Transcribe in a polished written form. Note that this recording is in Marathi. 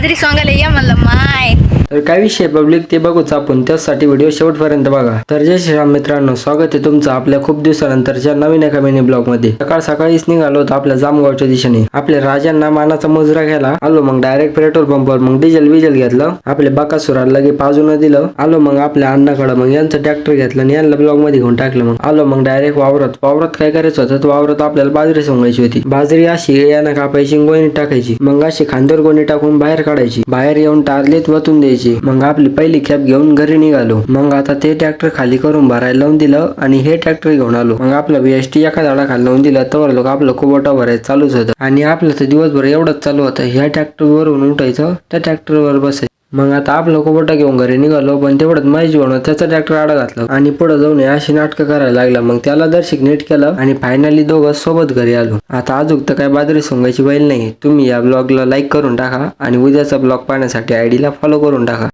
बाजरी सोंगायला या म्हणलं माय. तर काय विषय पब्लिक ते बघूच आपण, त्यासाठी व्हिडिओ शेवटपर्यंत बघा. तर जय श्रीराम मित्रांनो, स्वागत आहे तुमचं आपल्या खूप दिवसानंतरच्या नवीन एका मिनी ब्लॉग मध्ये. सकाळीच निघालो होतो आपल्या जामगावच्या दिशेने. आपल्या राजांना मानाचा मुजरा घ्यायला आलो. मग डायरेक्ट पेट्रोल पंपवर मग डिझेल घेतलं. आपल्या बाकासुराला लगे पाजून दिलं. आलो मग आपल्या अण्णाकडे, मग यांचं ट्रॅक्टर घेतलं आणि यांना ब्लॉग मध्ये घेऊन टाकलं. मग आलो मग डायरेक्ट वावरात काय करायचं होतं, वावरात आपल्याला बाजरी सोंगायची होती. बाजरी अशी यानं कापायची, गोणी टाकायची, मग अशी खांद्यावर गोणी टाकून बाहेर काढायची. बाहेर येऊन टारलेत वतून द्यायची. मग आपली पहिली कॅप घेऊन घरी निघालो. मग आता ते ट्रॅक्टर खाली करून भरायला लावून दिलं आणि हे ट्रॅक्टर घेऊन आलो. मग आपला VST एका झाडाखाली लावून दिला. तर लोक आपलं कुबोटा भरायचं चालूच होतं आणि आपलं तर दिवसभर एवढंच चालू होतं. ह्या ट्रॅक्टरवरून उठायचं, त्या ट्रॅक्टरवर बसायचं. मग आता आपलं कुबोटा घेऊन घरी निघालो. पण तेवढंच माझी जीवन त्याचा ट्रॅक्टर आडा घातला आणि पुढे जाऊन अशी नाटकं करायला लागला. मग त्याला दर्शक नीट केलं आणि फायनली दोघं सोबत घरी आलो. आता अजून तर काय बाजरी सोंगायची बैल नाही. तुम्ही या ब्लॉगला लाईक करून टाका आणि उद्याचा ब्लॉग पाहण्यासाठी ID ला फॉलो करून टाका.